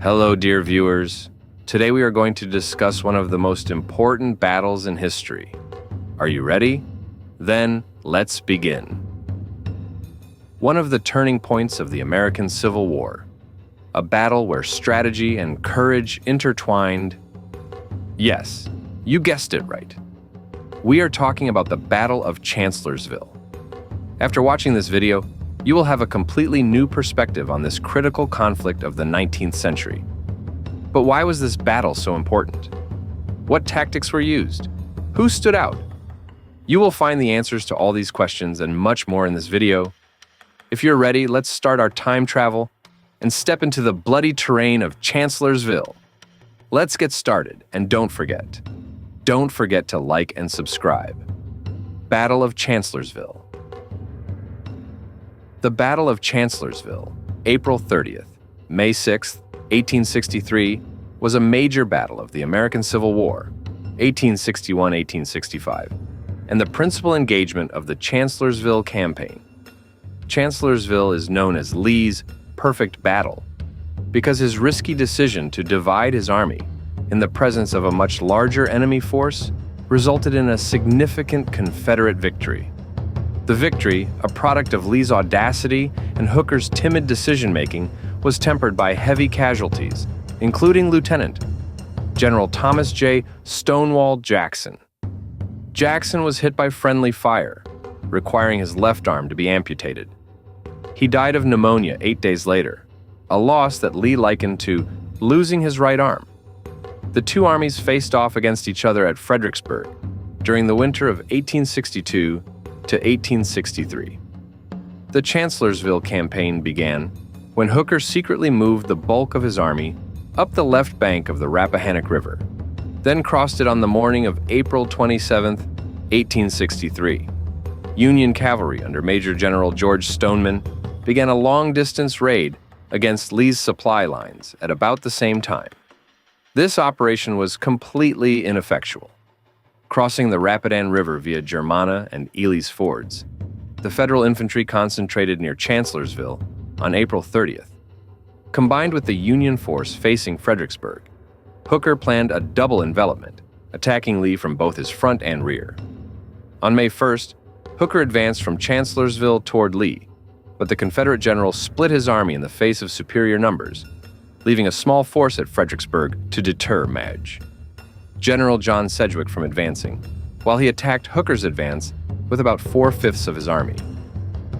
Hello, dear viewers. Today we are going to discuss one of the most important battles in history. Are you ready? Then, let's begin. One of the turning points of the American Civil War. A battle where strategy and courage intertwined. Yes, you guessed it right. We are talking about the Battle of Chancellorsville. After watching this video, you will have a completely new perspective on this critical conflict of the 19th century. But why was this battle so important? What tactics were used? Who stood out? You will find the answers to all these questions and much more in this video. If you're ready, let's start our time travel and step into the bloody terrain of Chancellorsville. Let's get started, and don't forget to like and subscribe. Battle of Chancellorsville. The Battle of Chancellorsville, April 30th, May 6th, 1863, was a major battle of the American Civil War, 1861-1865, and the principal engagement of the Chancellorsville campaign. Chancellorsville is known as Lee's perfect battle because his risky decision to divide his army in the presence of a much larger enemy force resulted in a significant Confederate victory. The victory, a product of Lee's audacity and Hooker's timid decision-making, was tempered by heavy casualties, including Lieutenant General Thomas J. Stonewall Jackson. Jackson was hit by friendly fire, requiring his left arm to be amputated. He died of pneumonia 8 days later, a loss that Lee likened to losing his right arm. The two armies faced off against each other at Fredericksburg during the winter of 1862 to 1863. The Chancellorsville campaign began when Hooker secretly moved the bulk of his army up the left bank of the Rappahannock River, then crossed it on the morning of April 27, 1863. Union cavalry under Major General George Stoneman began a long-distance raid against Lee's supply lines at about the same time. This operation was completely ineffectual. Crossing the Rapidan River via Germanna and Ely's fords, the Federal infantry concentrated near Chancellorsville on April 30th. Combined with the Union force facing Fredericksburg, Hooker planned a double envelopment, attacking Lee from both his front and rear. On May 1st, Hooker advanced from Chancellorsville toward Lee, but the Confederate general split his army in the face of superior numbers, leaving a small force at Fredericksburg to deter Madge. General John Sedgwick from advancing, while he attacked Hooker's advance with about 4/5 of his army.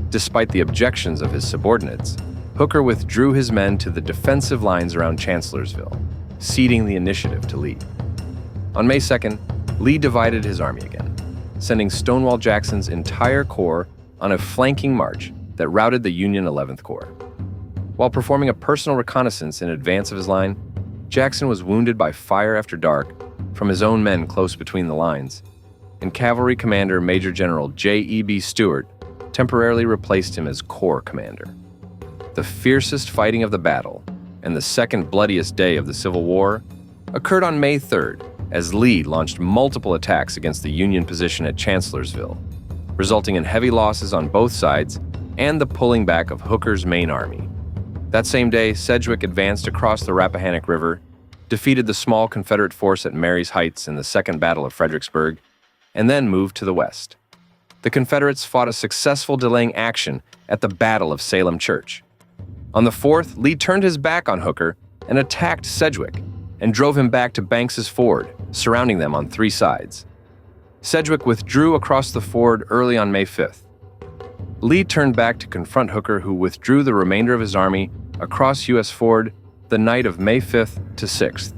Despite the objections of his subordinates, Hooker withdrew his men to the defensive lines around Chancellorsville, ceding the initiative to Lee. On May 2nd, Lee divided his army again, sending Stonewall Jackson's entire corps on a flanking march that routed the Union 11th Corps. While performing a personal reconnaissance in advance of his line, Jackson was wounded by fire after dark from his own men close between the lines, and Cavalry Commander Major General J.E.B. Stuart temporarily replaced him as Corps Commander. The fiercest fighting of the battle, and the second bloodiest day of the Civil War, occurred on May 3rd as Lee launched multiple attacks against the Union position at Chancellorsville, resulting in heavy losses on both sides and the pulling back of Hooker's main army. That same day, Sedgwick advanced across the Rappahannock River, defeated the small Confederate force at Marye's Heights in the Second Battle of Fredericksburg, and then moved to the west. The Confederates fought a successful delaying action at the Battle of Salem Church. On the 4th, Lee turned his back on Hooker and attacked Sedgwick and drove him back to Banks's Ford, surrounding them on 3 sides. Sedgwick withdrew across the ford early on May 5th. Lee turned back to confront Hooker, who withdrew the remainder of his army across U.S. Ford the night of May 5th to 6th.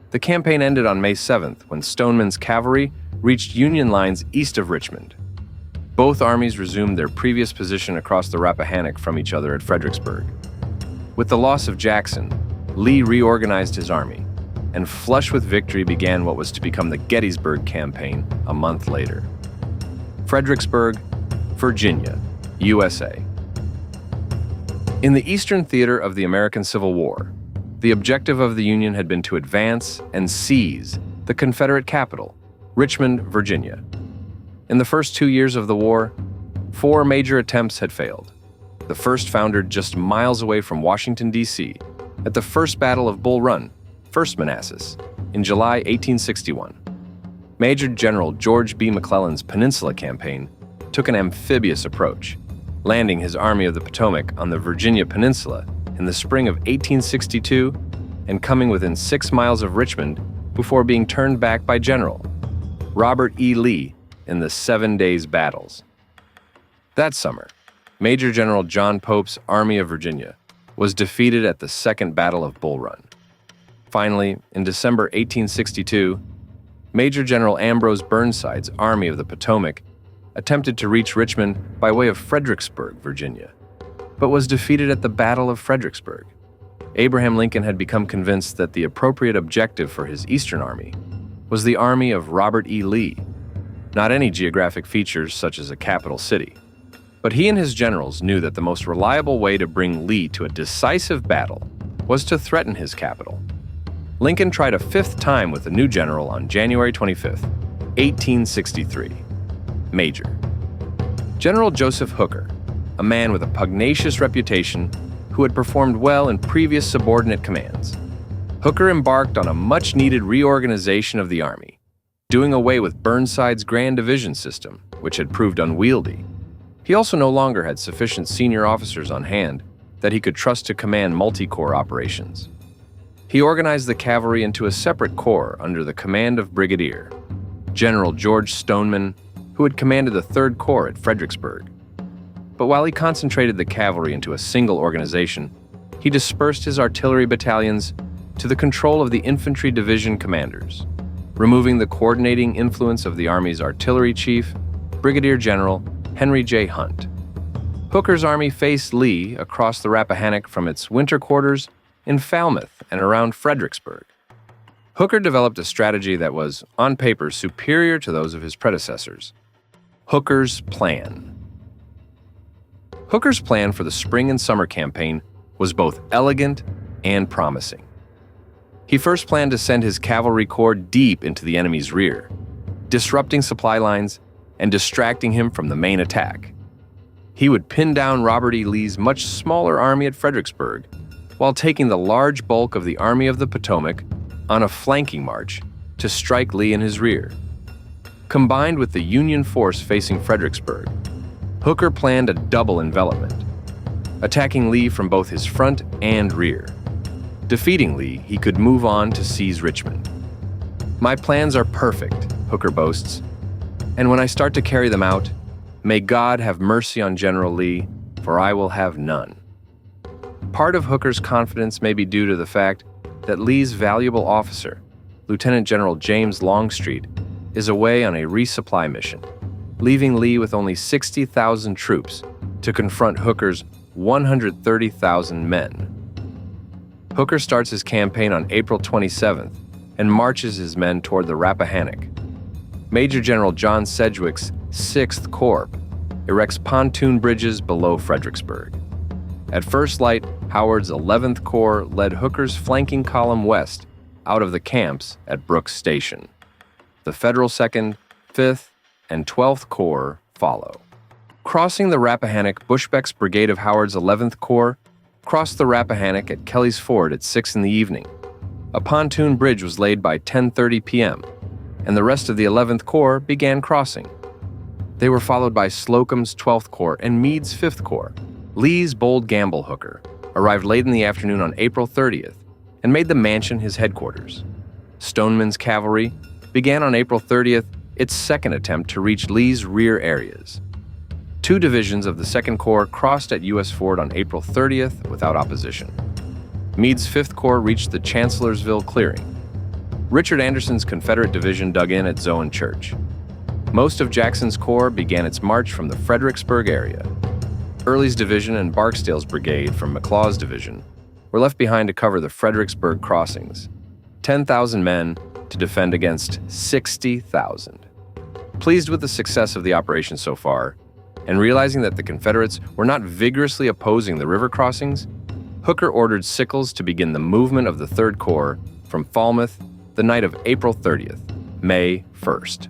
The campaign ended on May 7th when Stoneman's cavalry reached Union lines east of Richmond. Both armies resumed their previous position across the Rappahannock from each other at Fredericksburg. With the loss of Jackson, Lee reorganized his army, and flush with victory began what was to become the Gettysburg Campaign a month later. Fredericksburg, Virginia, USA. In the Eastern Theater of the American Civil War, the objective of the Union had been to advance and seize the Confederate capital, Richmond, Virginia. In the first 2 years of the war, 4 major attempts had failed. The first foundered just miles away from Washington, D.C., at the First Battle of Bull Run, 1st Manassas, in July 1861. Major General George B. McClellan's Peninsula Campaign took an amphibious approach, landing his Army of the Potomac on the Virginia Peninsula in the spring of 1862 and coming within 6 miles of Richmond before being turned back by General Robert E. Lee in the 7 Days Battles. That summer, Major General John Pope's Army of Virginia was defeated at the Second Battle of Bull Run. Finally, in December 1862, Major General Ambrose Burnside's Army of the Potomac attempted to reach Richmond by way of Fredericksburg, Virginia, but was defeated at the Battle of Fredericksburg. Abraham Lincoln had become convinced that the appropriate objective for his Eastern Army was the army of Robert E. Lee, not any geographic features such as a capital city. But he and his generals knew that the most reliable way to bring Lee to a decisive battle was to threaten his capital. Lincoln tried a 5th time with the new general on January 25, 1863. Major General Joseph Hooker, a man with a pugnacious reputation who had performed well in previous subordinate commands. Hooker embarked on a much-needed reorganization of the Army, doing away with Burnside's Grand Division system, which had proved unwieldy. He also no longer had sufficient senior officers on hand that he could trust to command multi-corps operations. He organized the cavalry into a separate corps under the command of Brigadier General George Stoneman, who had commanded the 3rd Corps at Fredericksburg. But while he concentrated the cavalry into a single organization, he dispersed his artillery battalions to the control of the infantry division commanders, removing the coordinating influence of the Army's artillery chief, Brigadier General Henry J. Hunt. Hooker's army faced Lee across the Rappahannock from its winter quarters in Falmouth and around Fredericksburg. Hooker developed a strategy that was, on paper, superior to those of his predecessors. Hooker's plan. Hooker's plan for the spring and summer campaign was both elegant and promising. He first planned to send his cavalry corps deep into the enemy's rear, disrupting supply lines and distracting him from the main attack. He would pin down Robert E. Lee's much smaller army at Fredericksburg, while taking the large bulk of the Army of the Potomac on a flanking march to strike Lee in his rear. Combined with the Union force facing Fredericksburg, Hooker planned a double envelopment, attacking Lee from both his front and rear. Defeating Lee, he could move on to seize Richmond. "My plans are perfect," Hooker boasts, "and when I start to carry them out, may God have mercy on General Lee, for I will have none." Part of Hooker's confidence may be due to the fact that Lee's valuable officer, Lieutenant General James Longstreet, is away on a resupply mission, leaving Lee with only 60,000 troops to confront Hooker's 130,000 men. Hooker starts his campaign on April 27th and marches his men toward the Rappahannock. Major General John Sedgwick's 6th Corps erects pontoon bridges below Fredericksburg. At first light, Howard's 11th Corps led Hooker's flanking column west out of the camps at Brooks Station. The Federal 2nd, 5th, and 12th Corps follow. Crossing the Rappahannock, Bushbeck's brigade of Howard's 11th Corps crossed the Rappahannock at Kelly's Ford at 6 in the evening. A pontoon bridge was laid by 10:30 p.m., and the rest of the 11th Corps began crossing. They were followed by Slocum's 12th Corps and Meade's 5th Corps. Lee's bold gamble Hooker arrived late in the afternoon on April 30th and made the mansion his headquarters. Stoneman's cavalry began on April 30th its second attempt to reach Lee's rear areas. 2 divisions of the 2nd Corps crossed at U.S. Ford on April 30th without opposition. Meade's 5th Corps reached the Chancellorsville clearing. Richard Anderson's Confederate division dug in at Zoan Church. Most of Jackson's corps began its march from the Fredericksburg area. Early's division and Barksdale's brigade from McLaw's division were left behind to cover the Fredericksburg crossings. 10,000 men to defend against 60,000. Pleased with the success of the operation so far, and realizing that the Confederates were not vigorously opposing the river crossings, Hooker ordered Sickles to begin the movement of the 3rd Corps from Falmouth the night of April 30th, May 1st.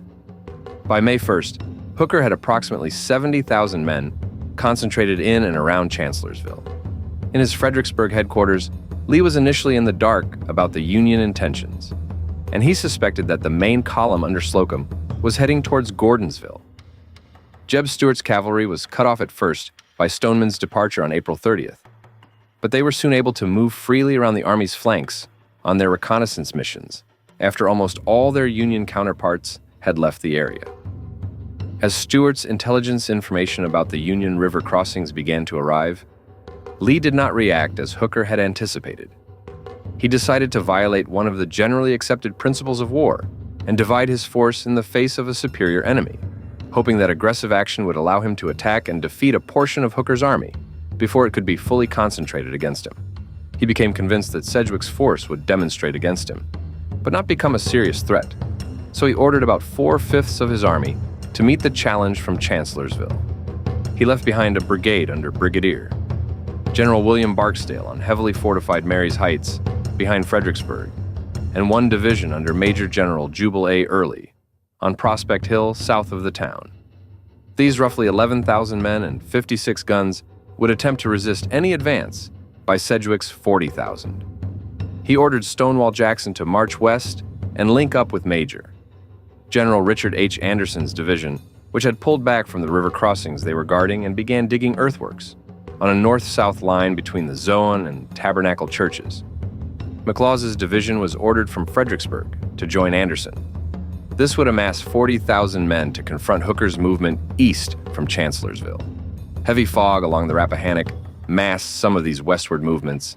By May 1st, Hooker had approximately 70,000 men concentrated in and around Chancellorsville. In his Fredericksburg headquarters, Lee was initially in the dark about the Union intentions, and he suspected that the main column under Slocum was heading towards Gordonsville. Jeb Stuart's cavalry was cut off at first by Stoneman's departure on April 30th, but they were soon able to move freely around the Army's flanks on their reconnaissance missions after almost all their Union counterparts had left the area. As Stuart's intelligence information about the Union River crossings began to arrive, Lee did not react as Hooker had anticipated. He decided to violate one of the generally accepted principles of war and divide his force in the face of a superior enemy, hoping that aggressive action would allow him to attack and defeat a portion of Hooker's army before it could be fully concentrated against him. He became convinced that Sedgwick's force would demonstrate against him, but not become a serious threat, so he ordered about 4/5 of his army to meet the challenge from Chancellorsville. He left behind a brigade under Brigadier General William Barksdale on heavily fortified Marye's Heights behind Fredericksburg, and one division under Major General Jubal A. Early on Prospect Hill south of the town. These roughly 11,000 men and 56 guns would attempt to resist any advance by Sedgwick's 40,000. He ordered Stonewall Jackson to march west and link up with Major General Richard H. Anderson's division, which had pulled back from the river crossings they were guarding and began digging earthworks on a north-south line between the Zoan and Tabernacle churches. McLaws' division was ordered from Fredericksburg to join Anderson. This would amass 40,000 men to confront Hooker's movement east from Chancellorsville. Heavy fog along the Rappahannock masked some of these westward movements,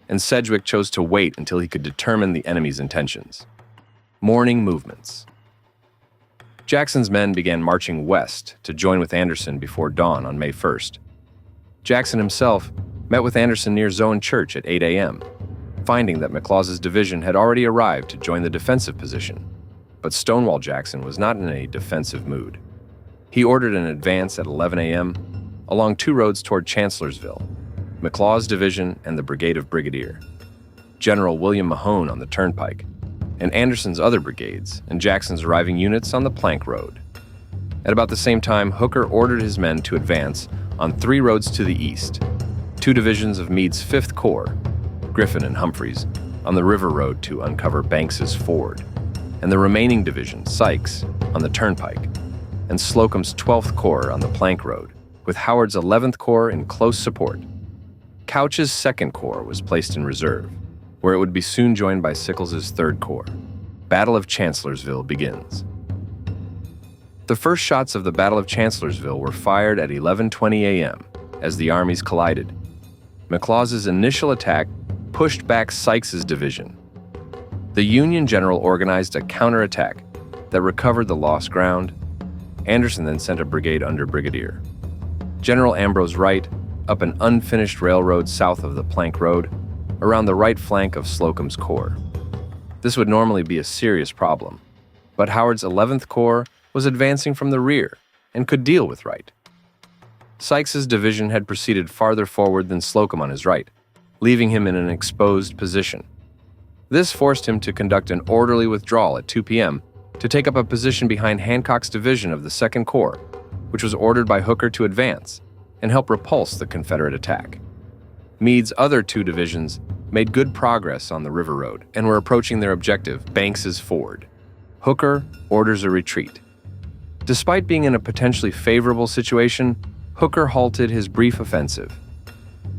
and Sedgwick chose to wait until he could determine the enemy's intentions. Morning movements. Jackson's men began marching west to join with Anderson before dawn on May 1st. Jackson himself met with Anderson near Zoan Church at 8 a.m., finding that McLaws' division had already arrived to join the defensive position. But Stonewall Jackson was not in a defensive mood. He ordered an advance at 11 a.m. along two roads toward Chancellorsville, McLaws' division and the brigade of Brigadier General William Mahone on the turnpike, and Anderson's other brigades and Jackson's arriving units on the plank road. At about the same time, Hooker ordered his men to advance on three roads to the east, two divisions of Meade's 5th Corps, Griffin and Humphreys, on the river road to uncover Banks's Ford, and the remaining division, Sykes, on the turnpike, and Slocum's 12th Corps on the plank road, with Howard's 11th Corps in close support. Couch's 2nd Corps was placed in reserve, where it would be soon joined by Sickles's 3rd Corps. Battle of Chancellorsville begins. The first shots of the Battle of Chancellorsville were fired at 11:20 a.m. as the armies collided. McLaws' initial attack pushed back Sykes' division. The Union general organized a counterattack that recovered the lost ground. Anderson then sent a brigade under Brigadier General Ambrose Wright up an unfinished railroad south of the Plank Road, around the right flank of Slocum's Corps. This would normally be a serious problem, but Howard's 11th Corps was advancing from the rear and could deal with Wright. Sykes' division had proceeded farther forward than Slocum on his right, leaving him in an exposed position. This forced him to conduct an orderly withdrawal at 2 p.m. to take up a position behind Hancock's division of the 2nd Corps, which was ordered by Hooker to advance and help repulse the Confederate attack. Meade's other two divisions made good progress on the river road and were approaching their objective, Banks's Ford. Hooker orders a retreat. Despite being in a potentially favorable situation, Hooker halted his brief offensive.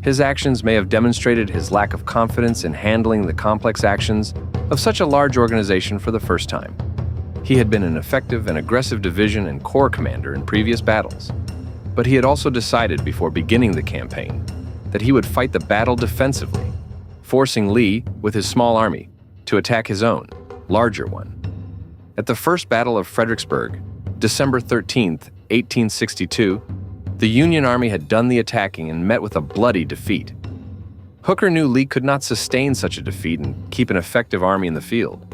His actions may have demonstrated his lack of confidence in handling the complex actions of such a large organization for the first time. He had been an effective and aggressive division and corps commander in previous battles, but he had also decided before beginning the campaign that he would fight the battle defensively, forcing Lee, with his small army, to attack his own, larger one. At the First Battle of Fredericksburg, December 13, 1862, the Union Army had done the attacking and met with a bloody defeat. Hooker knew Lee could not sustain such a defeat and keep an effective army in the field,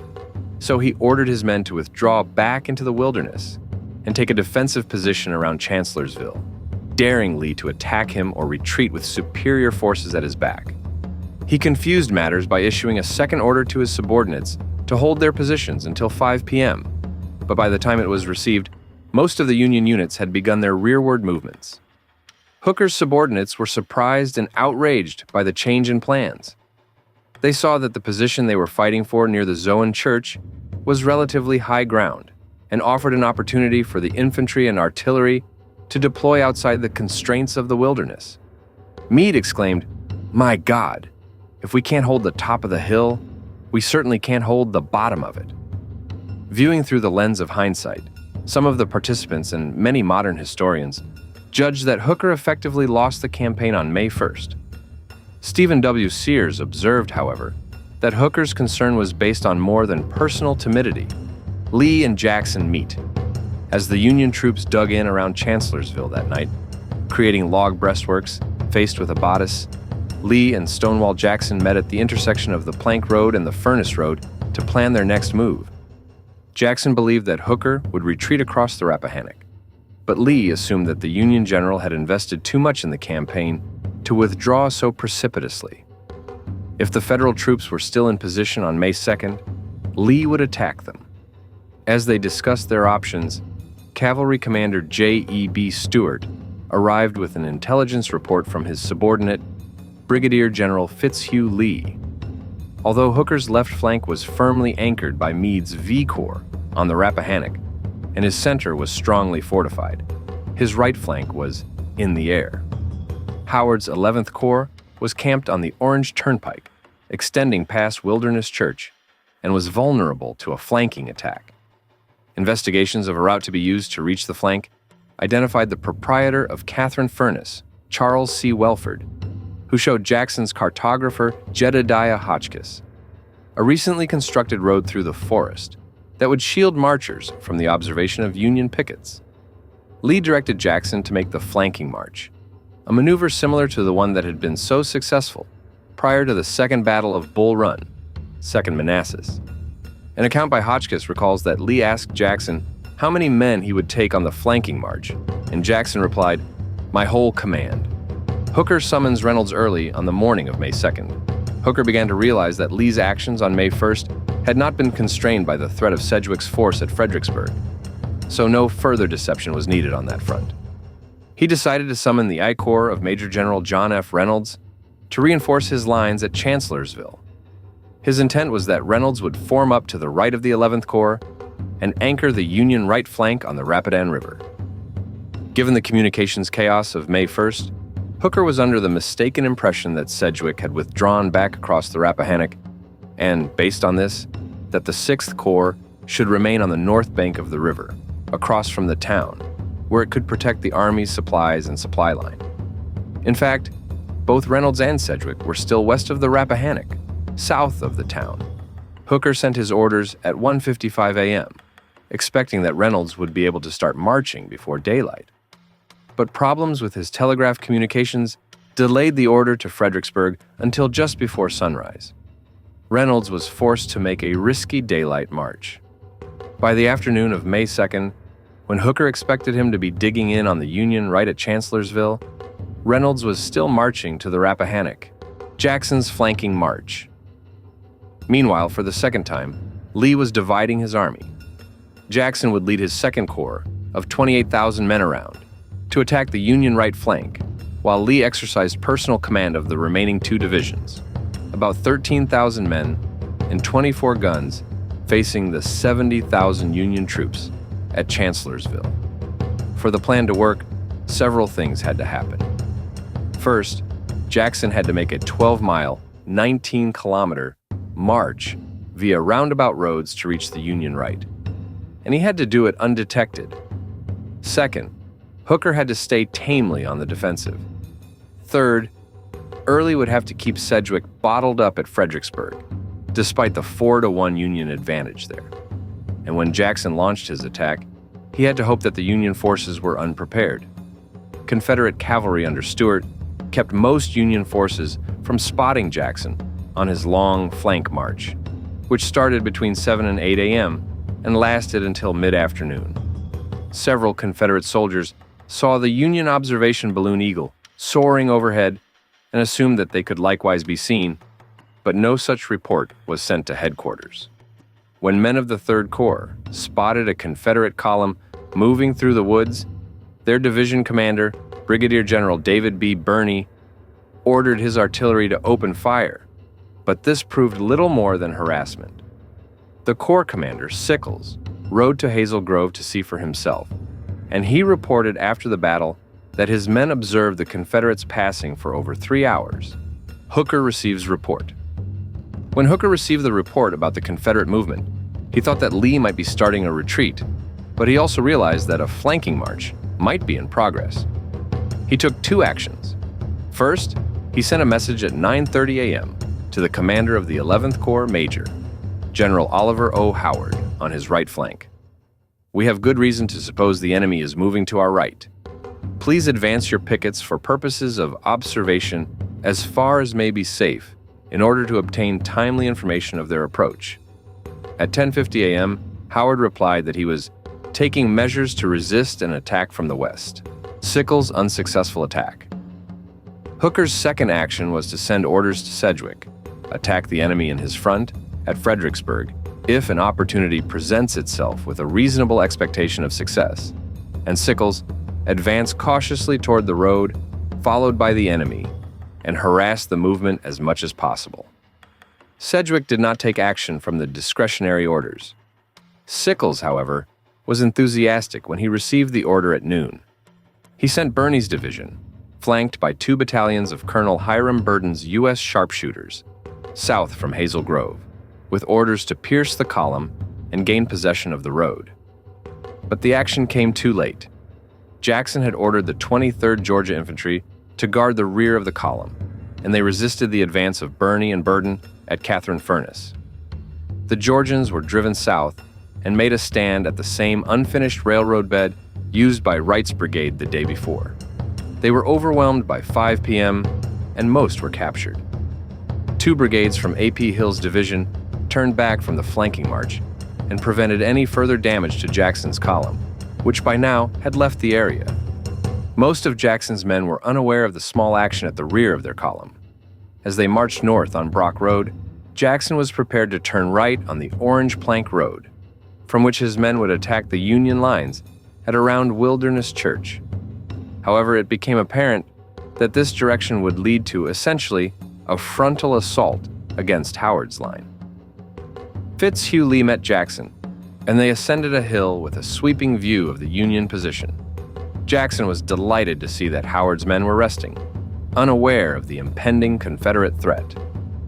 so he ordered his men to withdraw back into the wilderness and take a defensive position around Chancellorsville, daring Lee to attack him or retreat with superior forces at his back. He confused matters by issuing a second order to his subordinates to hold their positions until 5 p.m., but by the time it was received, most of the Union units had begun their rearward movements. Hooker's subordinates were surprised and outraged by the change in plans. They saw that the position they were fighting for near the Zoan Church was relatively high ground and offered an opportunity for the infantry and artillery to deploy outside the constraints of the wilderness. Meade exclaimed, "My God, if we can't hold the top of the hill, we certainly can't hold the bottom of it." Viewing through the lens of hindsight, some of the participants and many modern historians judged that Hooker effectively lost the campaign on May 1st. Stephen W. Sears observed, however, that Hooker's concern was based on more than personal timidity. Lee and Jackson meet. As the Union troops dug in around Chancellorsville that night, creating log breastworks faced with a bodice, Lee and Stonewall Jackson met at the intersection of the Plank Road and the Furnace Road to plan their next move. Jackson believed that Hooker would retreat across the Rappahannock, but Lee assumed that the Union general had invested too much in the campaign to withdraw so precipitously. If the Federal troops were still in position on May 2nd, Lee would attack them. As they discussed their options, Cavalry Commander J.E.B. Stuart arrived with an intelligence report from his subordinate, Brigadier General Fitzhugh Lee. Although Hooker's left flank was firmly anchored by Meade's V Corps on the Rappahannock, and his center was strongly fortified, his right flank was in the air. Howard's 11th Corps was camped on the Orange Turnpike, extending past Wilderness Church, and was vulnerable to a flanking attack. Investigations of a route to be used to reach the flank identified the proprietor of Catherine Furnace, Charles C. Welford, who showed Jackson's cartographer Jedediah Hotchkiss a recently constructed road through the forest that would shield marchers from the observation of Union pickets. Lee directed Jackson to make the flanking march, a maneuver similar to the one that had been so successful prior to the Second Battle of Bull Run, Second Manassas. An account by Hotchkiss recalls that Lee asked Jackson how many men he would take on the flanking march, and Jackson replied, "My whole command." Hooker summons Reynolds early on the morning of May 2nd. Hooker began to realize that Lee's actions on May 1st had not been constrained by the threat of Sedgwick's force at Fredericksburg, so no further deception was needed on that front. He decided to summon the I Corps of Major General John F. Reynolds to reinforce his lines at Chancellorsville. His intent was that Reynolds would form up to the right of the 11th Corps and anchor the Union right flank on the Rapidan River. Given the communications chaos of May 1st, Hooker was under the mistaken impression that Sedgwick had withdrawn back across the Rappahannock, and, based on this, that the 6th Corps should remain on the north bank of the river, across from the town, where it could protect the Army's supplies and supply line. In fact, both Reynolds and Sedgwick were still west of the Rappahannock, south of the town. Hooker sent his orders at 1:55 a.m., expecting that Reynolds would be able to start marching before daylight. But problems with his telegraph communications delayed the order to Fredericksburg until just before sunrise. Reynolds was forced to make a risky daylight march. By the afternoon of May 2nd, when Hooker expected him to be digging in on the Union right at Chancellorsville, Reynolds was still marching to the Rappahannock, Jackson's flanking march. Meanwhile, for the second time, Lee was dividing his army. Jackson would lead his 2nd Corps of 28,000 men around to attack the Union right flank, while Lee exercised personal command of the remaining 2 divisions, about 13,000 men and 24 guns facing the 70,000 Union troops at Chancellorsville. For the plan to work, several things had to happen. First, Jackson had to make a 12-mile, 19-kilometer march via roundabout roads to reach the Union right, and he had to do it undetected. Second, Hooker had to stay tamely on the defensive. Third, Early would have to keep Sedgwick bottled up at Fredericksburg, despite the 4-1 Union advantage there. And when Jackson launched his attack, he had to hope that the Union forces were unprepared. Confederate cavalry under Stuart kept most Union forces from spotting Jackson on his long flank march, which started between 7 and 8 a.m. and lasted until mid-afternoon. Several Confederate soldiers saw the Union observation balloon Eagle soaring overhead and assumed that they could likewise be seen, but no such report was sent to headquarters. When men of the 3rd Corps spotted a Confederate column moving through the woods, their division commander, Brigadier General David B. Birney, ordered his artillery to open fire, but this proved little more than harassment. The Corps commander, Sickles, rode to Hazel Grove to see for himself, and he reported after the battle that his men observed the Confederates passing for over 3 hours. Hooker receives report. When Hooker received the report about the Confederate movement, he thought that Lee might be starting a retreat, but he also realized that a flanking march might be in progress. He took 2 actions. First, he sent a message at 9:30 a.m. to the commander of the 11th Corps Major, General Oliver O. Howard, on his right flank. "We have good reason to suppose the enemy is moving to our right. Please advance your pickets for purposes of observation as far as may be safe in order to obtain timely information of their approach." At 10:50 a.m., Howard replied that he was taking measures to resist an attack from the west. Sickles' unsuccessful attack. Hooker's second action was to send orders to Sedgwick, attack the enemy in his front at Fredericksburg if an opportunity presents itself with a reasonable expectation of success, and Sickles advance cautiously toward the road, followed by the enemy, and harass the movement as much as possible. Sedgwick did not take action from the discretionary orders. Sickles, however, was enthusiastic when he received the order at noon. He sent Birney's division, flanked by 2 battalions of Colonel Hiram Burden's U.S. sharpshooters, south from Hazel Grove, with orders to pierce the column and gain possession of the road. But the action came too late. Jackson had ordered the 23rd Georgia Infantry to guard the rear of the column, and they resisted the advance of Birney and Burden at Catherine Furnace. The Georgians were driven south and made a stand at the same unfinished railroad bed used by Wright's brigade the day before. They were overwhelmed by 5 p.m., and most were captured. 2 brigades from A.P. Hill's division turned back from the flanking march and prevented any further damage to Jackson's column, which by now had left the area. Most of Jackson's men were unaware of the small action at the rear of their column. As they marched north on Brock Road, Jackson was prepared to turn right on the Orange Plank Road, from which his men would attack the Union lines at around Wilderness Church. However, it became apparent that this direction would lead to, essentially, a frontal assault against Howard's line. Fitzhugh Lee met Jackson, and they ascended a hill with a sweeping view of the Union position. Jackson was delighted to see that Howard's men were resting, unaware of the impending Confederate threat,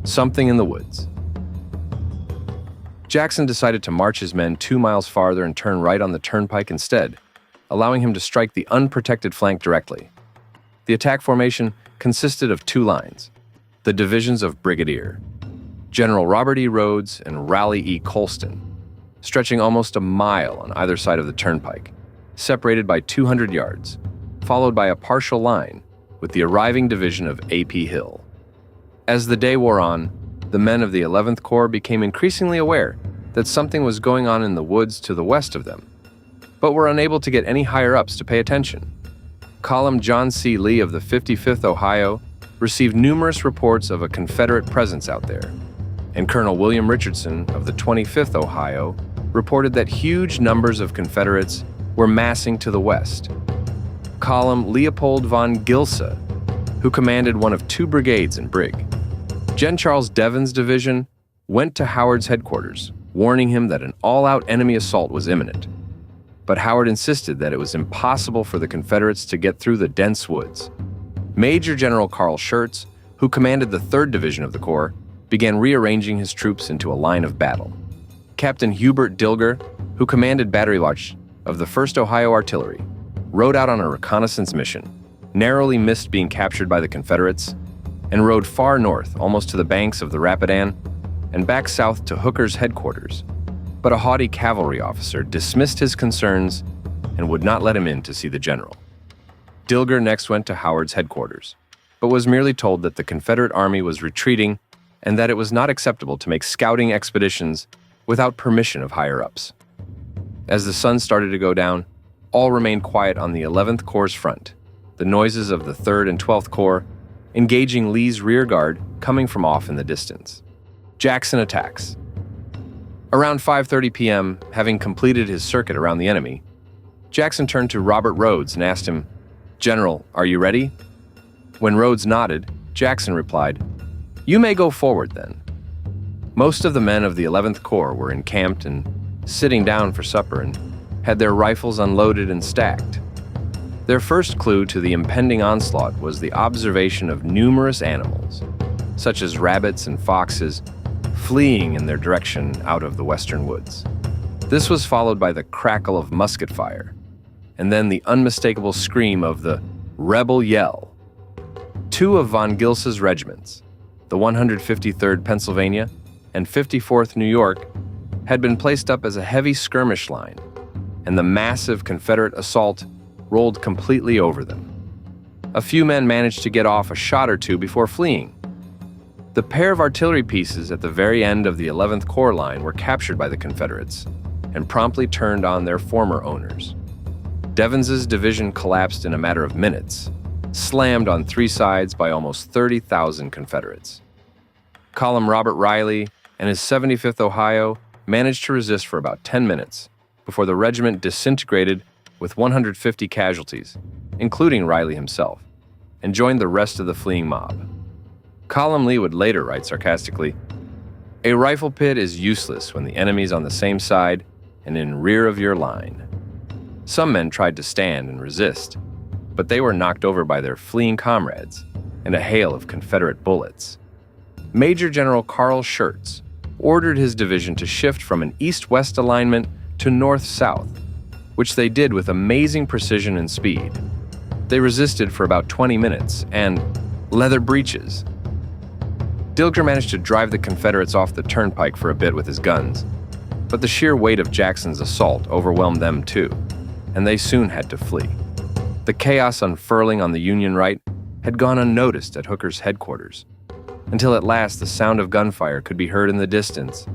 something in the woods. Jackson decided to march his men 2 miles farther and turn right on the turnpike instead, allowing him to strike the unprotected flank directly. The attack formation consisted of 2 lines, the divisions of Brigadier General Robert E. Rhodes and Raleigh E. Colston, stretching almost a mile on either side of the turnpike, separated by 200 yards, followed by a partial line with the arriving division of A.P. Hill. As the day wore on, the men of the 11th Corps became increasingly aware that something was going on in the woods to the west of them, but were unable to get any higher-ups to pay attention. Column John C. Lee of the 55th Ohio received numerous reports of a Confederate presence out there, and Colonel William Richardson of the 25th Ohio reported that huge numbers of Confederates were massing to the west. Column Leopold von Gilsa, who commanded one of 2 brigades in Brig. Gen. Charles Devon's division went to Howard's headquarters, warning him that an all-out enemy assault was imminent. But Howard insisted that it was impossible for the Confederates to get through the dense woods. Major General Carl Schurz, who commanded the 3rd Division of the Corps, began rearranging his troops into a line of battle. Captain Hubert Dilger, who commanded Battery Watch of the 1st Ohio Artillery, rode out on a reconnaissance mission, narrowly missed being captured by the Confederates, and rode far north, almost to the banks of the Rapidan, and back south to Hooker's headquarters. But a haughty cavalry officer dismissed his concerns and would not let him in to see the general. Dilger next went to Howard's headquarters, but was merely told that the Confederate army was retreating and that it was not acceptable to make scouting expeditions without permission of higher-ups. As the sun started to go down, all remained quiet on the 11th Corps' front, the noises of the 3rd and 12th Corps engaging Lee's rear guard coming from off in the distance. Jackson attacks. Around 5:30 p.m., having completed his circuit around the enemy, Jackson turned to Robert Rhodes and asked him, "General, are you ready?" When Rhodes nodded, Jackson replied, "You may go forward then. Most of the men of the 11th Corps were encamped and sitting down for supper and had their rifles unloaded and stacked. Their first clue to the impending onslaught was the observation of numerous animals, such as rabbits and foxes, fleeing in their direction out of the western woods. This was followed by the crackle of musket fire, and then the unmistakable scream of the rebel yell. Two of von Gilsa's regiments, the 153rd Pennsylvania and 54th New York, had been placed up as a heavy skirmish line, and the massive Confederate assault rolled completely over them. A few men managed to get off a shot or two before fleeing. The pair of artillery pieces at the very end of the 11th Corps line were captured by the Confederates and promptly turned on their former owners. Devens's division collapsed in a matter of minutes, slammed on three sides by almost 30,000 Confederates. Column Robert Riley and his 75th Ohio managed to resist for about 10 minutes before the regiment disintegrated with 150 casualties, including Riley himself, and joined the rest of the fleeing mob. Column Lee would later write sarcastically, "A rifle pit is useless when the enemy's on the same side and in rear of your line." Some men tried to stand and resist, but they were knocked over by their fleeing comrades and a hail of Confederate bullets. Major General Carl Schurz ordered his division to shift from an east-west alignment to north-south, which they did with amazing precision and speed. They resisted for about 20 minutes, and leather breeches. Dilger managed to drive the Confederates off the turnpike for a bit with his guns, but the sheer weight of Jackson's assault overwhelmed them too, and they soon had to flee. The chaos unfurling on the Union right had gone unnoticed at Hooker's headquarters, until at last the sound of gunfire could be heard in the distance,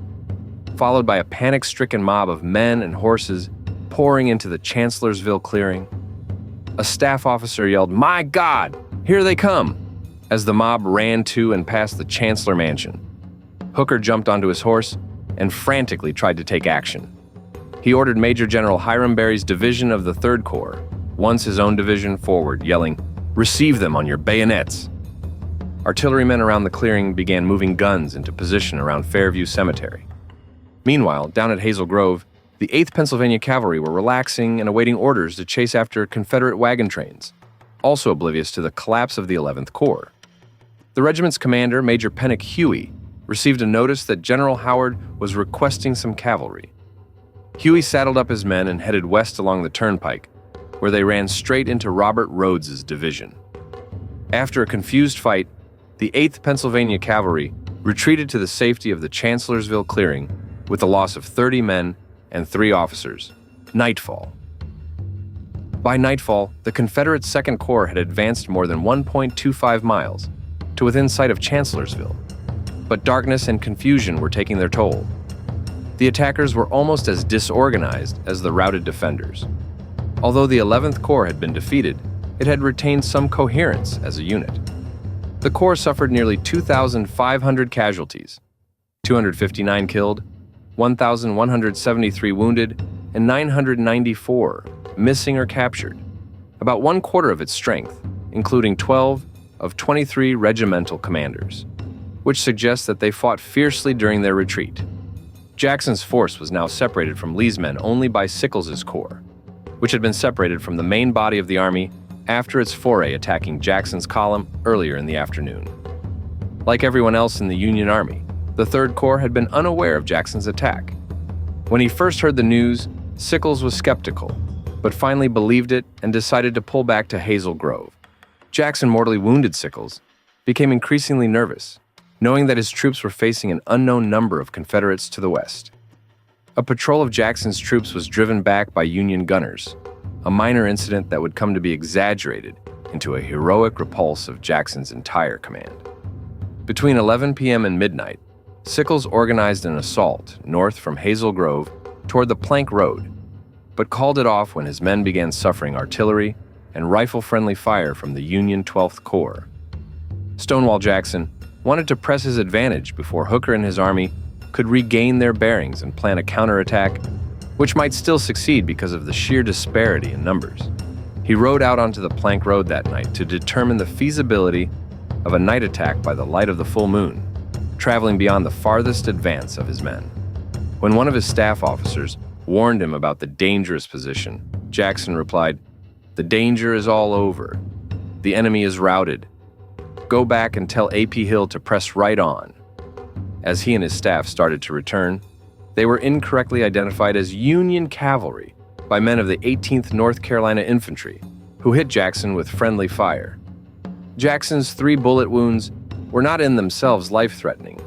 followed by a panic-stricken mob of men and horses pouring into the Chancellorsville clearing. A staff officer yelled, "My God, here they come!" as the mob ran to and past the Chancellor Mansion. Hooker jumped onto his horse and frantically tried to take action. He ordered Major General Hiram Berry's division of the 3rd Corps, once his own division, forward, yelling, "Receive them on your bayonets!" Artillerymen around the clearing began moving guns into position around Fairview Cemetery. Meanwhile, down at Hazel Grove, the 8th Pennsylvania Cavalry were relaxing and awaiting orders to chase after Confederate wagon trains, also oblivious to the collapse of the 11th Corps. The regiment's commander, Major Pennock Huey, received a notice that General Howard was requesting some cavalry. Huey saddled up his men and headed west along the turnpike, where they ran straight into Robert Rhodes's division. After a confused fight, the 8th Pennsylvania Cavalry retreated to the safety of the Chancellorsville clearing with the loss of 30 men and 3 officers. Nightfall. By nightfall, the Confederate 2nd Corps had advanced more than 1.25 miles to within sight of Chancellorsville, but darkness and confusion were taking their toll. The attackers were almost as disorganized as the routed defenders. Although the 11th Corps had been defeated, it had retained some coherence as a unit. The Corps suffered nearly 2,500 casualties, 259 killed, 1,173 wounded, and 994 missing or captured, about 1/4 of its strength, including 12 of 23 regimental commanders, which suggests that they fought fiercely during their retreat. Jackson's force was now separated from Lee's men only by Sickles's corps, which had been separated from the main body of the army after its foray attacking Jackson's column earlier in the afternoon. Like everyone else in the Union Army, the 3rd Corps had been unaware of Jackson's attack. When he first heard the news, Sickles was skeptical, but finally believed it and decided to pull back to Hazel Grove. Jackson mortally wounded Sickles, became increasingly nervous, knowing that his troops were facing an unknown number of Confederates to the west. A patrol of Jackson's troops was driven back by Union gunners, a minor incident that would come to be exaggerated into a heroic repulse of Jackson's entire command. Between 11 p.m. and midnight, Sickles organized an assault north from Hazel Grove toward the Plank Road, but called it off when his men began suffering artillery and rifle-friendly fire from the Union 12th Corps. Stonewall Jackson wanted to press his advantage before Hooker and his army could regain their bearings and plan a counterattack, which might still succeed because of the sheer disparity in numbers. He rode out onto the Plank Road that night to determine the feasibility of a night attack by the light of the full moon. traveling beyond the farthest advance of his men. When one of his staff officers warned him about the dangerous position, Jackson replied, "The danger is all over. The enemy is routed. Go back and tell A.P. Hill to press right on." As he and his staff started to return, they were incorrectly identified as Union cavalry by men of the 18th North Carolina Infantry, who hit Jackson with friendly fire. Jackson's 3 bullet wounds were not in themselves life-threatening,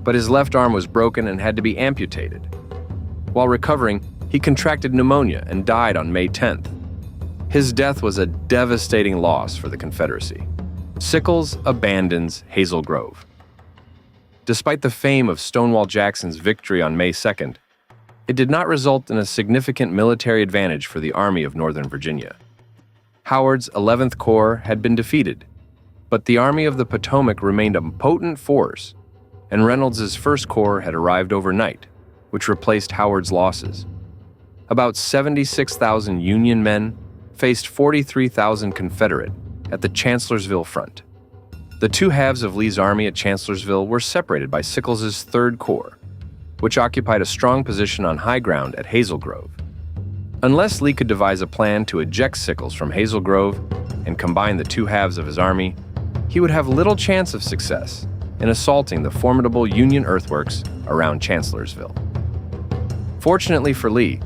but his left arm was broken and had to be amputated. While recovering, he contracted pneumonia and died on May 10th. His death was a devastating loss for the Confederacy. Sickles abandons Hazel Grove. Despite the fame of Stonewall Jackson's victory on May 2nd, it did not result in a significant military advantage for the Army of Northern Virginia. Howard's 11th Corps had been defeated, but the Army of the Potomac remained a potent force, and Reynolds's 1st Corps had arrived overnight, which replaced Howard's losses. About 76,000 Union men faced 43,000 Confederate at the Chancellorsville front. The two halves of Lee's army at Chancellorsville were separated by Sickles's 3rd Corps, which occupied a strong position on high ground at Hazel Grove. Unless Lee could devise a plan to eject Sickles from Hazel Grove and combine the two halves of his army, he would have little chance of success in assaulting the formidable Union earthworks around Chancellorsville. Fortunately for Lee,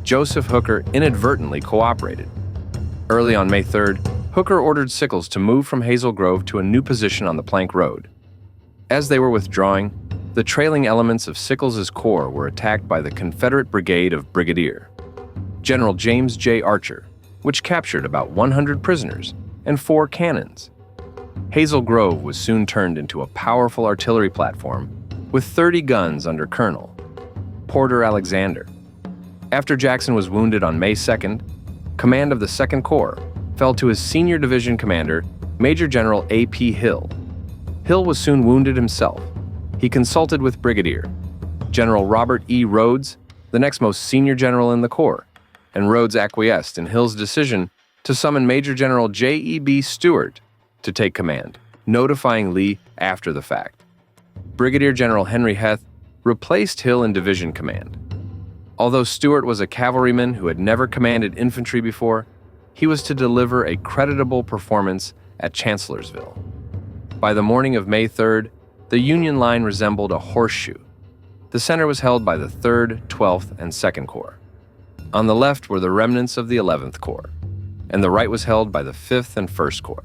Joseph Hooker inadvertently cooperated. Early on May 3rd, Hooker ordered Sickles to move from Hazel Grove to a new position on the Plank Road. As they were withdrawing, the trailing elements of Sickles's corps were attacked by the Confederate brigade of Brigadier General James J. Archer, which captured about 100 prisoners and 4 cannons. Hazel Grove was soon turned into a powerful artillery platform with 30 guns under Colonel Porter Alexander. After Jackson was wounded on May 2nd, command of the 2nd Corps fell to his senior division commander, Major General A.P. Hill. Hill was soon wounded himself. He consulted with Brigadier General Robert E. Rhodes, the next most senior general in the Corps, and Rhodes acquiesced in Hill's decision to summon Major General J.E.B. Stuart to take command, notifying Lee after the fact. Brigadier General Henry Heth replaced Hill in division command. Although Stuart was a cavalryman who had never commanded infantry before, he was to deliver a creditable performance at Chancellorsville. By the morning of May 3rd, the Union line resembled a horseshoe. The center was held by the 3rd, 12th, and 2nd Corps. On the left were the remnants of the 11th Corps, and the right was held by the 5th and 1st Corps.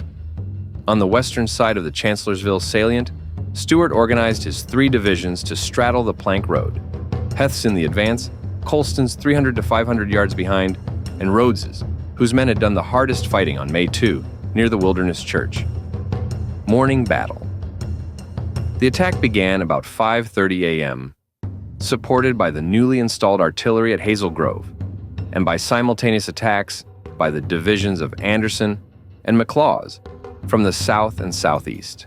On the western side of the Chancellorsville salient, Stuart organized his 3 divisions to straddle the Plank Road. Heth's in the advance, Colston's 300 to 500 yards behind, and Rhodes's, whose men had done the hardest fighting on May 2 near the Wilderness Church. Morning battle. The attack began about 5:30 a.m., supported by the newly installed artillery at Hazel Grove, and by simultaneous attacks by the divisions of Anderson and McLaws from the south and southeast.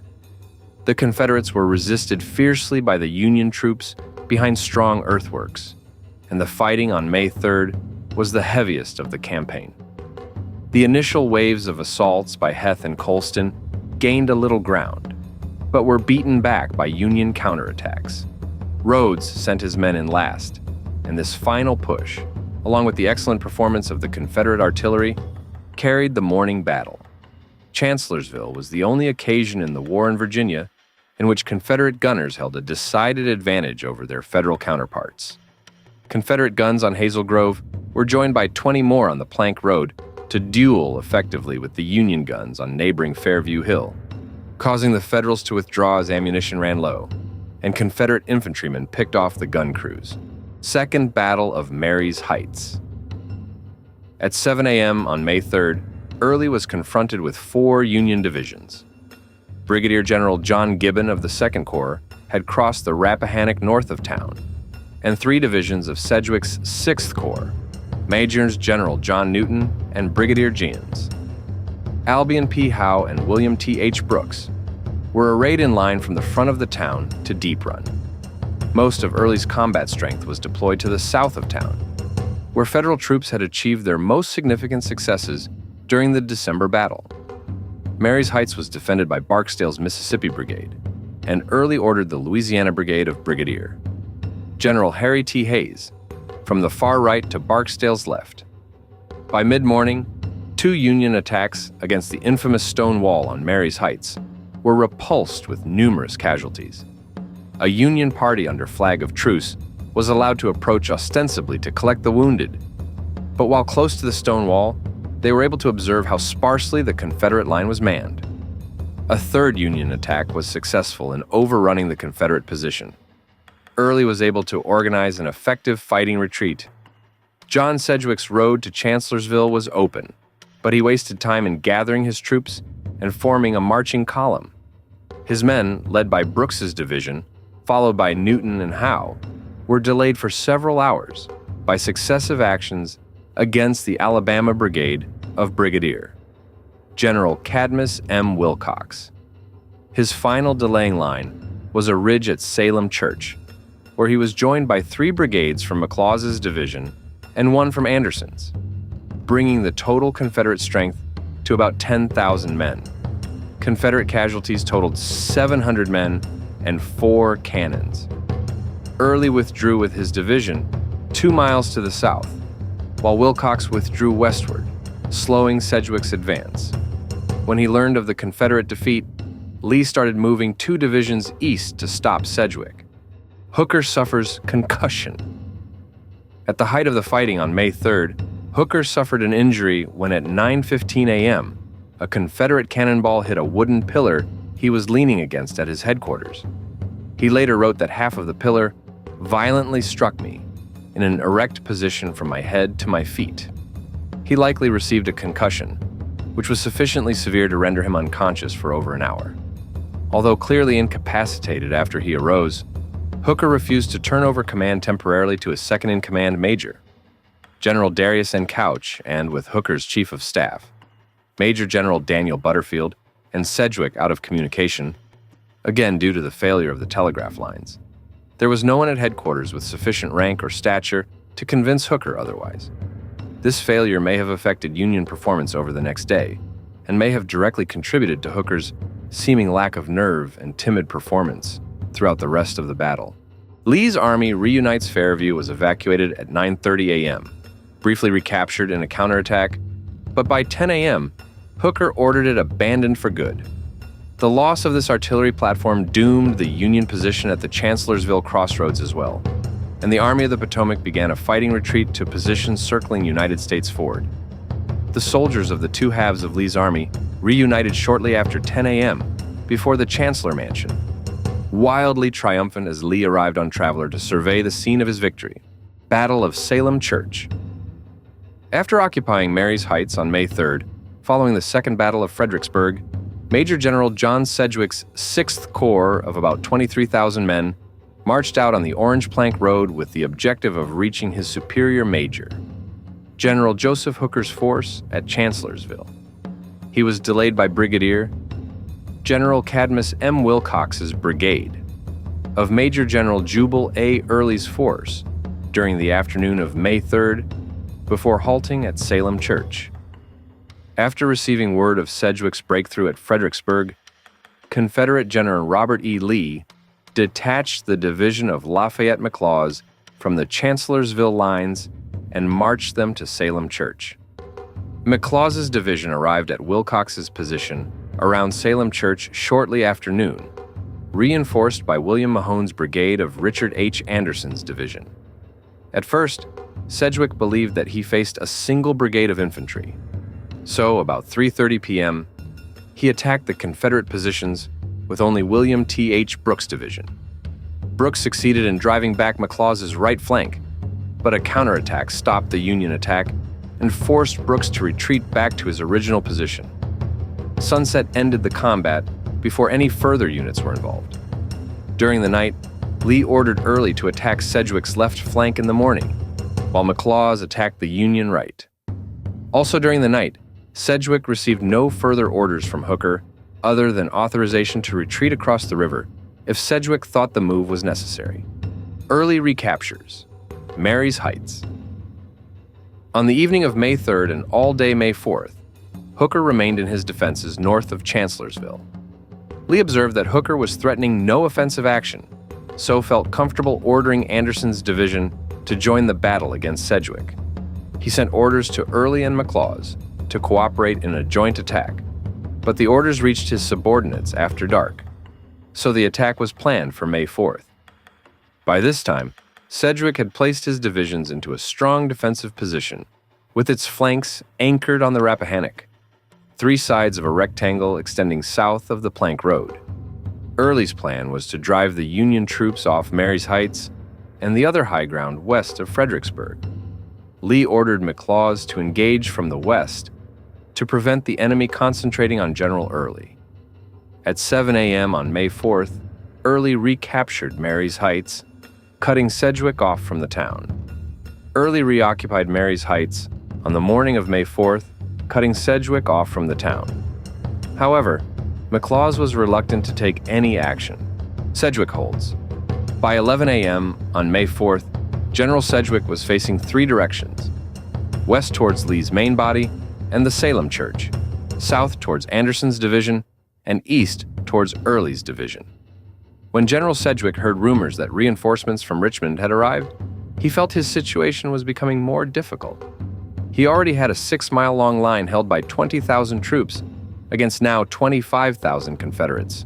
The Confederates were resisted fiercely by the Union troops behind strong earthworks, and the fighting on May 3rd was the heaviest of the campaign. The initial waves of assaults by Heth and Colston gained a little ground, but were beaten back by Union counterattacks. Rhodes sent his men in last, and this final push, along with the excellent performance of the Confederate artillery, carried the morning battle. Chancellorsville was the only occasion in the war in Virginia in which Confederate gunners held a decided advantage over their Federal counterparts. Confederate guns on Hazel Grove were joined by 20 more on the Plank Road to duel effectively with the Union guns on neighboring Fairview Hill, causing the Federals to withdraw as ammunition ran low, and Confederate infantrymen picked off the gun crews. Second Battle of Marye's Heights. At 7 a.m. on May 3rd, Early was confronted with 4 Union divisions. Brigadier General John Gibbon of the 2nd Corps had crossed the Rappahannock north of town, and 3 divisions of Sedgwick's 6th Corps, Majors General John Newton and Brigadier Jeans, Albion P. Howe and William T. H. Brooks, were arrayed in line from the front of the town to Deep Run. Most of Early's combat strength was deployed to the south of town, where Federal troops had achieved their most significant successes during the December battle. Marye's Heights was defended by Barksdale's Mississippi Brigade, and Early ordered the Louisiana Brigade of Brigadier General Harry T. Hayes from the far right to Barksdale's left. By mid-morning, 2 Union attacks against the infamous Stonewall on Marye's Heights were repulsed with numerous casualties. A Union party under flag of truce was allowed to approach ostensibly to collect the wounded, but while close to the Stonewall, they were able to observe how sparsely the Confederate line was manned. A 3rd Union attack was successful in overrunning the Confederate position. Early was able to organize an effective fighting retreat. John Sedgwick's road to Chancellorsville was open, but he wasted time in gathering his troops and forming a marching column. His men, led by Brooks's division, followed by Newton and Howe, were delayed for several hours by successive actions against the Alabama Brigade of Brigadier General Cadmus M. Wilcox. His final delaying line was a ridge at Salem Church, where he was joined by 3 brigades from McLaws' division and 1 from Anderson's, bringing the total Confederate strength to about 10,000 men. Confederate casualties totaled 700 men and 4 cannons. Early withdrew with his division 2 miles to the south, while Wilcox withdrew westward, slowing Sedgwick's advance. When he learned of the Confederate defeat, Lee started moving 2 divisions east to stop Sedgwick. Hooker suffers concussion. At the height of the fighting on May 3rd, Hooker suffered an injury when at 9:15 a.m., a Confederate cannonball hit a wooden pillar he was leaning against at his headquarters. He later wrote that half of the pillar violently struck me in an erect position from my head to my feet. He likely received a concussion, which was sufficiently severe to render him unconscious for over an hour. Although clearly incapacitated after he arose, Hooker refused to turn over command temporarily to his second-in-command major, General Darius N. Couch, and with Hooker's chief of staff, Major General Daniel Butterfield, and Sedgwick out of communication, again due to the failure of the telegraph lines. There was no one at headquarters with sufficient rank or stature to convince Hooker otherwise. This failure may have affected Union performance over the next day, and may have directly contributed to Hooker's seeming lack of nerve and timid performance throughout the rest of the battle. Lee's army reunites Fairview was evacuated at 9:30 a.m., briefly recaptured in a counterattack, but by 10 a.m., Hooker ordered it abandoned for good. The loss of this artillery platform doomed the Union position at the Chancellorsville crossroads as well, and the Army of the Potomac began a fighting retreat to positions circling United States Ford. The soldiers of the 2 halves of Lee's army reunited shortly after 10 a.m. before the Chancellor Mansion, wildly triumphant as Lee arrived on Traveler to survey the scene of his victory, Battle of Salem Church. After occupying Marye's Heights on May 3rd, following the Second Battle of Fredericksburg, Major General John Sedgwick's 6th Corps of about 23,000 men marched out on the Orange Plank Road with the objective of reaching his superior major, General Joseph Hooker's force at Chancellorsville. He was delayed by Brigadier General Cadmus M. Wilcox's brigade of Major General Jubal A. Early's force during the afternoon of May 3rd before halting at Salem Church. After receiving word of Sedgwick's breakthrough at Fredericksburg, Confederate General Robert E. Lee detached the division of Lafayette McLaws from the Chancellorsville lines and marched them to Salem Church. McLaws's division arrived at Wilcox's position around Salem Church shortly after noon, reinforced by William Mahone's brigade of Richard H. Anderson's division. At first, Sedgwick believed that he faced a single brigade of infantry. So, about 3:30 p.m., he attacked the Confederate positions with only William T. H. Brooks' division. Brooks succeeded in driving back McLaws's right flank, but a counterattack stopped the Union attack and forced Brooks to retreat back to his original position. Sunset ended the combat before any further units were involved. During the night, Lee ordered Early to attack Sedgwick's left flank in the morning, while McLaws attacked the Union right. Also during the night, Sedgwick received no further orders from Hooker other than authorization to retreat across the river if Sedgwick thought the move was necessary. Early recaptures Marye's Heights. On the evening of May 3rd and all day May 4th, Hooker remained in his defenses north of Chancellorsville. Lee observed that Hooker was threatening no offensive action, so felt comfortable ordering Anderson's division to join the battle against Sedgwick. He sent orders to Early and McLaws to cooperate in a joint attack, but the orders reached his subordinates after dark, so the attack was planned for May 4th. By this time, Sedgwick had placed his divisions into a strong defensive position, with its flanks anchored on the Rappahannock, 3 sides of a rectangle extending south of the Plank Road. Early's plan was to drive the Union troops off Marye's Heights and the other high ground west of Fredericksburg. Lee ordered McLaws to engage from the west to prevent the enemy concentrating on General Early. At 7 a.m. on May 4th, Early recaptured Marye's Heights, cutting Sedgwick off from the town. Early reoccupied Marye's Heights on the morning of May 4th, cutting Sedgwick off from the town. However, McLaws was reluctant to take any action. Sedgwick holds. By 11 a.m. on May 4th, General Sedgwick was facing 3 directions: west towards Lee's main body and the Salem Church, south towards Anderson's division, and east towards Early's division. When General Sedgwick heard rumors that reinforcements from Richmond had arrived, he felt his situation was becoming more difficult. He already had a 6-mile-long line held by 20,000 troops against now 25,000 Confederates.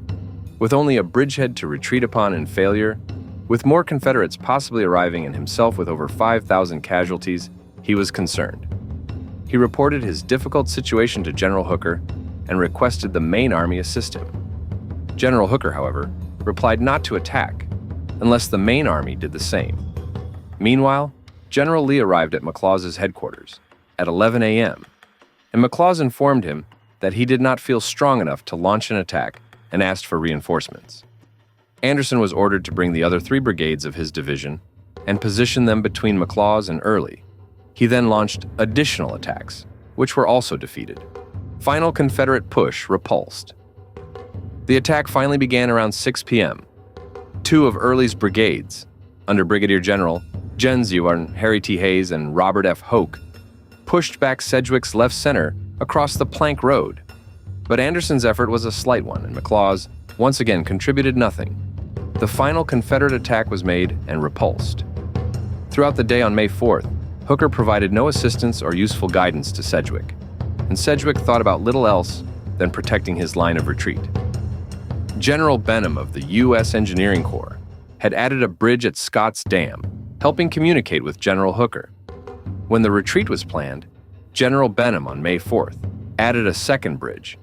With only a bridgehead to retreat upon in failure, with more Confederates possibly arriving and himself with over 5,000 casualties, he was concerned. He reported his difficult situation to General Hooker and requested the main army assist him. General Hooker, however, replied not to attack unless the main army did the same. Meanwhile, General Lee arrived at McLaws' headquarters at 11 a.m., and McLaws informed him that he did not feel strong enough to launch an attack and asked for reinforcements. Anderson was ordered to bring the other 3 brigades of his division and position them between McLaws and Early. He then launched additional attacks, which were also defeated. Final Confederate push repulsed. The attack finally began around 6 p.m. 2 of Early's brigades, under Brigadier General Jens Ewart, Harry T. Hayes, and Robert F. Hoke, pushed back Sedgwick's left center across the Plank Road. But Anderson's effort was a slight one, and McLaws once again contributed nothing. The final Confederate attack was made and repulsed. Throughout the day on May 4th, Hooker provided no assistance or useful guidance to Sedgwick, and Sedgwick thought about little else than protecting his line of retreat. General Benham of the U.S. Engineering Corps had added a bridge at Scott's Dam, helping communicate with General Hooker. When the retreat was planned, General Benham on May 4th added a second bridge,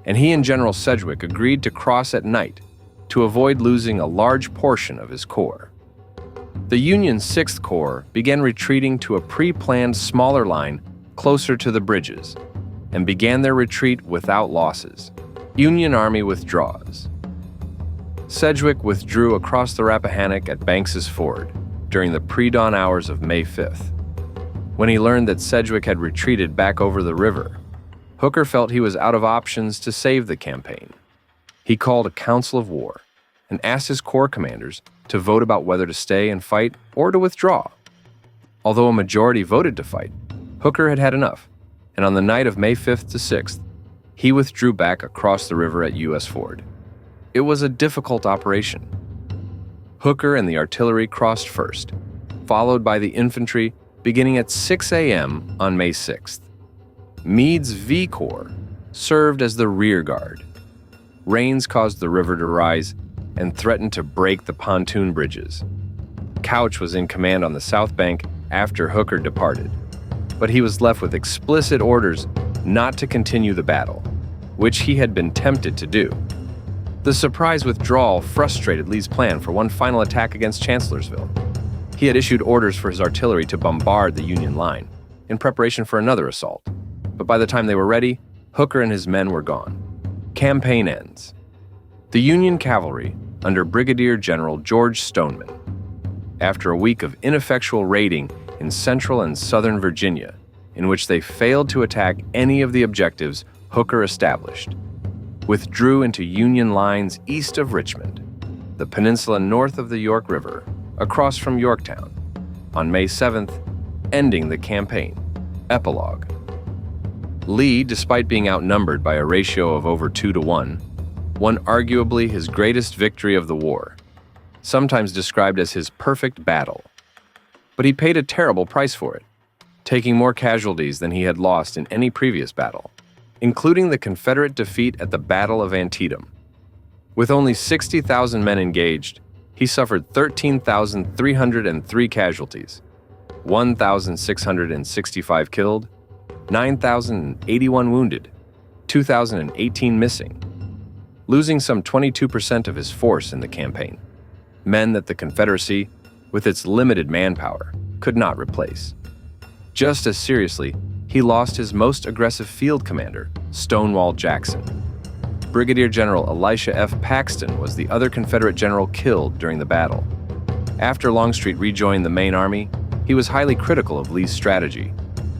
and he and General Sedgwick agreed to cross at night to avoid losing a large portion of his corps. The Union 6th Corps began retreating to a pre-planned smaller line closer to the bridges and began their retreat without losses. Union Army withdraws. Sedgwick withdrew across the Rappahannock at Banks's Ford during the pre-dawn hours of May 5th. When he learned that Sedgwick had retreated back over the river, Hooker felt he was out of options to save the campaign. He called a council of war and asked his corps commanders to vote about whether to stay and fight or to withdraw. Although a majority voted to fight, Hooker had had enough, and on the night of May 5th to 6th, he withdrew back across the river at U.S. Ford. It was a difficult operation. Hooker and the artillery crossed first, followed by the infantry beginning at 6 a.m. on May 6th. Meade's V Corps served as the rear guard. Rains caused the river to rise and threatened to break the pontoon bridges. Couch was in command on the south bank after Hooker departed, but he was left with explicit orders not to continue the battle, which he had been tempted to do. The surprise withdrawal frustrated Lee's plan for one final attack against Chancellorsville. He had issued orders for his artillery to bombard the Union line in preparation for another assault, but by the time they were ready, Hooker and his men were gone. Campaign ends. The Union cavalry, under Brigadier General George Stoneman, after a week of ineffectual raiding in central and southern Virginia, in which they failed to attack any of the objectives Hooker established, withdrew into Union lines east of Richmond, the peninsula north of the York River, across from Yorktown, on May 7th, ending the campaign. Epilogue. Lee, despite being outnumbered by a ratio of over 2 to 1, won arguably his greatest victory of the war, sometimes described as his perfect battle. But he paid a terrible price for it, taking more casualties than he had lost in any previous battle, including the Confederate defeat at the Battle of Antietam. With only 60,000 men engaged, he suffered 13,303 casualties, 1,665 killed, 9,081 wounded, 2,018 missing, losing some 22% of his force in the campaign, men that the Confederacy, with its limited manpower, could not replace. Just as seriously, he lost his most aggressive field commander, Stonewall Jackson. Brigadier General Elisha F. Paxton was the other Confederate general killed during the battle. After Longstreet rejoined the main army, he was highly critical of Lee's strategy,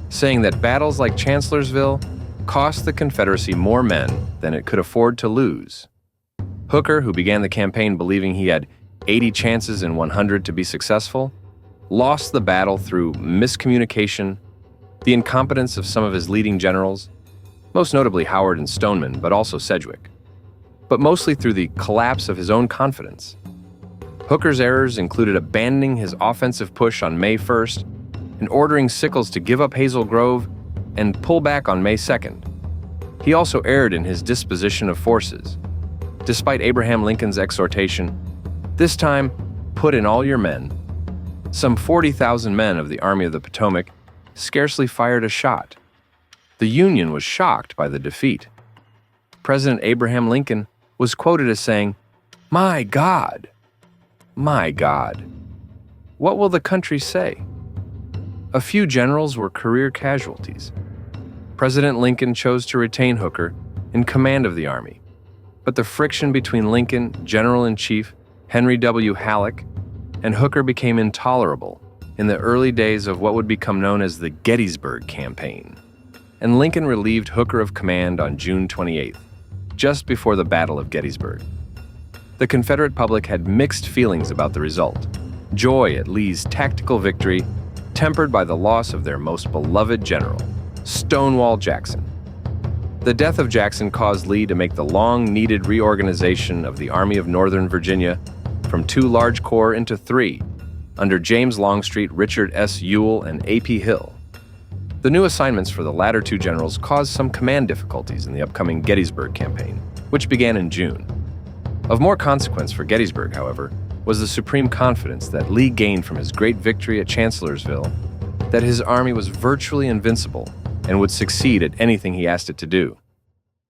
saying that battles like Chancellorsville cost the Confederacy more men than it could afford to lose. Hooker, who began the campaign believing he had 80 chances in 100 to be successful, lost the battle through miscommunication, the incompetence of some of his leading generals, most notably Howard and Stoneman, but also Sedgwick, but mostly through the collapse of his own confidence. Hooker's errors included abandoning his offensive push on May 1st and ordering Sickles to give up Hazel Grove and pull back on May 2nd. He also erred in his disposition of forces. Despite Abraham Lincoln's exhortation, this time, put in all your men, some 40,000 men of the Army of the Potomac scarcely fired a shot. The Union was shocked by the defeat. President Abraham Lincoln was quoted as saying, "My God, my God, what will the country say?" A few generals were career casualties. President Lincoln chose to retain Hooker in command of the Army, but the friction between Lincoln, General-in-Chief Henry W. Halleck, and Hooker became intolerable in the early days of what would become known as the Gettysburg Campaign, and Lincoln relieved Hooker of command on June 28th, just before the Battle of Gettysburg. The Confederate public had mixed feelings about the result, joy at Lee's tactical victory, tempered by the loss of their most beloved general, Stonewall Jackson. The death of Jackson caused Lee to make the long-needed reorganization of the Army of Northern Virginia from 2 large corps into 3, under James Longstreet, Richard S. Ewell, and A.P. Hill. The new assignments for the latter 2 generals caused some command difficulties in the upcoming Gettysburg campaign, which began in June. Of more consequence for Gettysburg, however, was the supreme confidence that Lee gained from his great victory at Chancellorsville, that his army was virtually invincible and would succeed at anything he asked it to do.